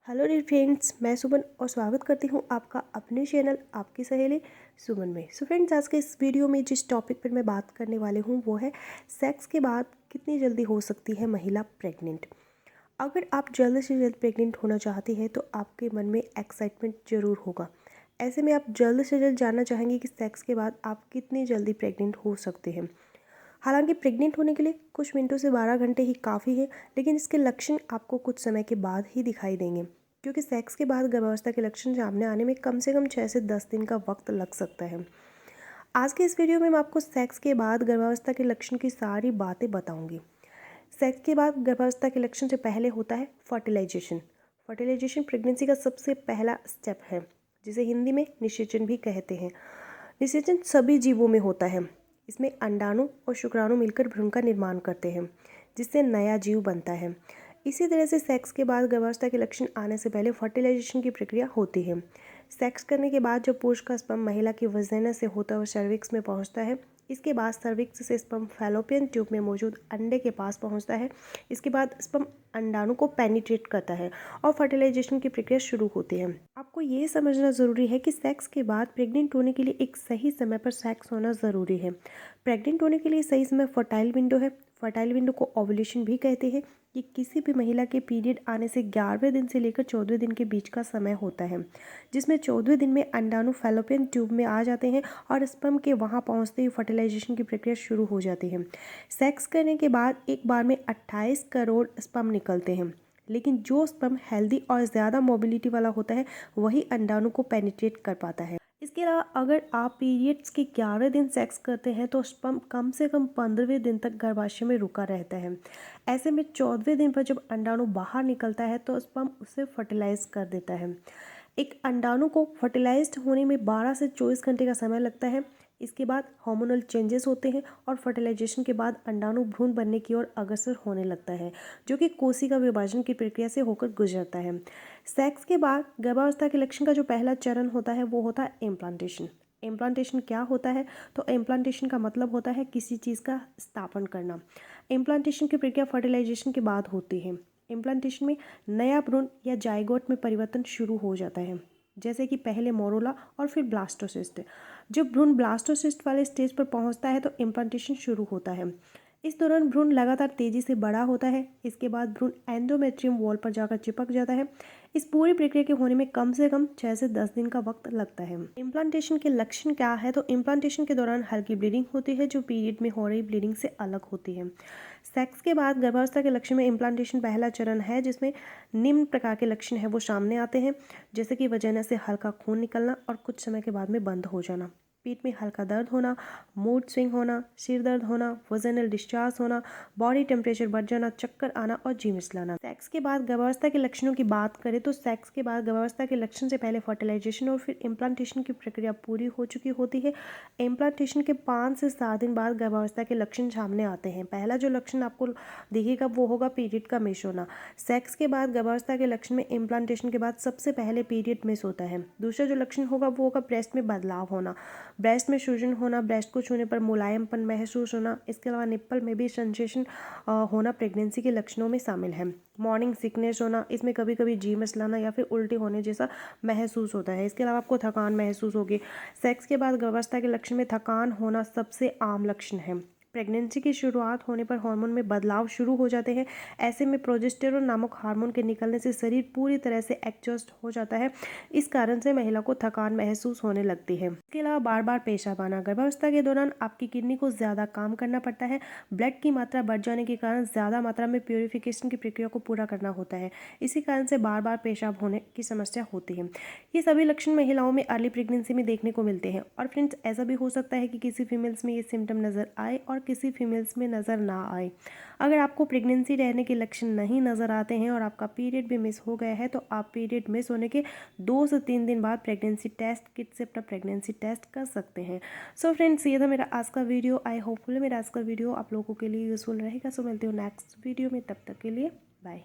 Hello dear friends, मैं सुमन और स्वागत करती हूँ आपका अपने चैनल आपकी सहेली सुमन में। फ्रेंड्स, आज के इस वीडियो में जिस टॉपिक पर मैं बात करने वाली हूँ वो है सेक्स के बाद कितनी जल्दी हो सकती है महिला प्रेग्नेंट। अगर आप जल्द से जल्द प्रेग्नेंट होना चाहती हैं तो आपके मन में एक्साइटमेंट ज़रूर होगा। ऐसे में आप जल्द से जल्द जानना चाहेंगे कि सेक्स के बाद आप कितनी जल्दी प्रेग्नेंट हो सकते हैं। हालांकि प्रेग्नेंट होने के लिए कुछ मिनटों से 12 घंटे ही काफ़ी है, लेकिन इसके लक्षण आपको कुछ समय के बाद ही दिखाई देंगे, क्योंकि सेक्स के बाद गर्भावस्था के लक्षण सामने आने में कम से कम 6 से 10 दिन का वक्त लग सकता है। आज के इस वीडियो में मैं आपको सेक्स के बाद गर्भावस्था के लक्षण की सारी बातें बताऊंगी। सेक्स के बाद गर्भावस्था के लक्षण से पहले होता है फर्टिलाइजेशन। फर्टिलाइजेशन प्रेगनेंसी का सबसे पहला स्टेप है, जिसे हिंदी में निषेचन भी कहते हैं। निषेचन सभी जीवों में होता है। इसमें अंडाणु और शुक्राणु मिलकर भ्रूण का निर्माण करते हैं, जिससे नया जीव बनता है। इसी तरह से सेक्स के बाद गर्भावस्था के लक्षण आने से पहले फर्टिलाइजेशन की प्रक्रिया होती है। सेक्स करने के बाद जब पुरुष का स्पर्म महिला की वजाइना से होता हुआ सर्विक्स में पहुंचता है, इसके बाद सर्विक्स से स्पर्म फैलोपियन ट्यूब में मौजूद अंडे के पास पहुंचता है। इसके बाद स्पर्म अंडाणु को पेनिट्रेट करता है और फर्टिलाइजेशन की प्रक्रिया शुरू होती है। आपको ये समझना ज़रूरी है कि सेक्स के बाद प्रेग्नेंट होने के लिए एक सही समय पर सेक्स होना ज़रूरी है। प्रेग्नेंट होने के लिए सही समय फर्टाइल विंडो है। फर्टाइल विंडो को ओव्यूलेशन भी कहते हैं। ये किसी भी महिला के पीरियड आने से 11वें दिन से लेकर 14वें दिन के बीच का समय होता है, जिसमें 14वें दिन में अंडाणु फैलोपियन ट्यूब में आ जाते हैं और स्पर्म के वहां पहुंचते ही फर्टिलाइजेशन की प्रक्रिया शुरू हो जाती है। सेक्स करने के बाद एक बार में 28 करोड़ स्पर्म निकलते हैं, लेकिन जो स्पर्म हेल्दी और ज़्यादा मोबिलिटी वाला होता है वही अंडाणु को पेनिट्रेट कर पाता है। इसके अलावा अगर आप पीरियड्स के 11वें दिन सेक्स करते हैं तो स्पर्म कम से कम 15वें दिन तक गर्भाशय में रुका रहता है। ऐसे में 14वें दिन पर जब अंडाणु बाहर निकलता है तो स्पर्म उसे फर्टिलाइज कर देता है। एक अंडाणु को फर्टिलाइज्ड होने में 12 से 24 घंटे का समय लगता है। इसके बाद हार्मोनल चेंजेस होते हैं और फर्टिलाइजेशन के बाद अंडाणु भ्रूण बनने की ओर अग्रसर होने लगता है, जो कि कोशिका विभाजन की प्रक्रिया से होकर गुजरता है। सेक्स के बाद गर्भावस्था के लक्षण का जो पहला चरण होता है वो होता है इम्प्लांटेशन। इम्प्लांटेशन क्या होता है? तो इम्प्लांटेशन का मतलब होता है किसी चीज़ का स्थापन करना। इम्प्लांटेशन की प्रक्रिया फर्टिलाइजेशन के बाद होती है। इम्प्लांटेशन में नया भ्रूण या जाइगोट में परिवर्तन शुरू हो जाता है, जैसे कि पहले मोरोला और फिर ब्लास्टोसिस्ट। जब भ्रूण ब्लास्टोसिस्ट वाले स्टेज पर पहुंचता है तो इम्प्लांटेशन शुरू होता है। इस दौरान भ्रूण लगातार तेजी से बड़ा होता है। इसके बाद भ्रूण एंडोमेट्रियम वॉल पर जाकर चिपक जाता है। इस पूरी प्रक्रिया के होने में कम से कम 6 से 10 दिन का वक्त लगता है। इम्प्लांटेशन के लक्षण क्या है? तो इम्प्लांटेशन के दौरान हल्की ब्लीडिंग होती है, जो पीरियड में हो रही ब्लीडिंग से अलग होती है। सेक्स के बाद गर्भावस्था के लक्षण में इम्प्लांटेशन पहला चरण है, जिसमें निम्न प्रकार के लक्षण है वो सामने आते हैं, जैसे कि वजाइना से हल्का खून निकलना और कुछ समय के बाद में बंद हो जाना, पेट में हल्का दर्द होना, मूड स्विंग होना, सिर दर्द होना, वजाइनल डिस्चार्ज होना, बॉडी टेम्परेचर बढ़ जाना, चक्कर आना और जी मिचलाना। सेक्स के बाद गर्भावस्था के लक्षणों की बात करें तो सेक्स के बाद गर्भावस्था के लक्षण से पहले फर्टिलाइजेशन और फिर इम्प्लांटेशन की प्रक्रिया पूरी हो चुकी होती है। इम्प्लांटेशन के 5 से 7 दिन बाद गर्भावस्था के लक्षण सामने आते हैं। पहला जो लक्षण आपको दिखेगा वो होगा पीरियड का मिस होना। सेक्स के बाद गर्भावस्था के लक्षण में इम्प्लांटेशन के बाद सबसे पहले पीरियड मिस होता है। दूसरा जो लक्षण होगा वो होगा ब्रेस्ट में बदलाव होना, ब्रेस्ट में सूजन होना, ब्रेस्ट को छूने पर मुलायमपन महसूस होना। इसके अलावा निप्पल में भी सेंसेशन होना प्रेगनेंसी के लक्षणों में शामिल है। मॉर्निंग सिकनेस होना, इसमें कभी कभी जी मचलाना या फिर उल्टी होने जैसा महसूस होता है। इसके अलावा आपको थकान महसूस होगी। सेक्स के बाद गर्भावस्था के लक्षण में थकान होना सबसे आम लक्षण है। प्रेगनेंसी की शुरुआत होने पर हार्मोन में बदलाव शुरू हो जाते हैं। ऐसे में प्रोजेस्टेरोन नामक हार्मोन के निकलने से शरीर पूरी तरह से एडजस्ट हो जाता है। इस कारण से महिला को थकान महसूस होने लगती है। इसके अलावा बार बार पेशाब आना। गर्भावस्था के दौरान आपकी किडनी को ज़्यादा काम करना पड़ता है। ब्लड की मात्रा बढ़ जाने के कारण ज़्यादा मात्रा में प्योरीफिकेशन की प्रक्रिया को पूरा करना होता है। इसी कारण से बार बार पेशाब होने की समस्या होती है। ये सभी लक्षण महिलाओं में अर्ली प्रेगनेंसी में देखने को मिलते हैं। और फ्रेंड्स, ऐसा भी हो सकता है कि किसी फीमेल्स में ये सिम्टम नज़र आए और किसी फीमेल्स में नज़र ना आए। अगर आपको प्रेगनेंसी रहने के लक्षण नहीं नज़र आते हैं और आपका पीरियड भी मिस हो गया है तो आप पीरियड मिस होने के 2 से 3 दिन बाद प्रेगनेंसी टेस्ट किट से अपना प्रेगनेंसी टेस्ट कर सकते हैं। सो फ्रेंड्स, ये था मेरा आज का वीडियो। आई होपफुली मेरा आज का वीडियो आप लोगों के लिए यूज़फुल रहेगा। सो मिलती हूँ नेक्स्ट वीडियो में, तब तक के लिए बाय।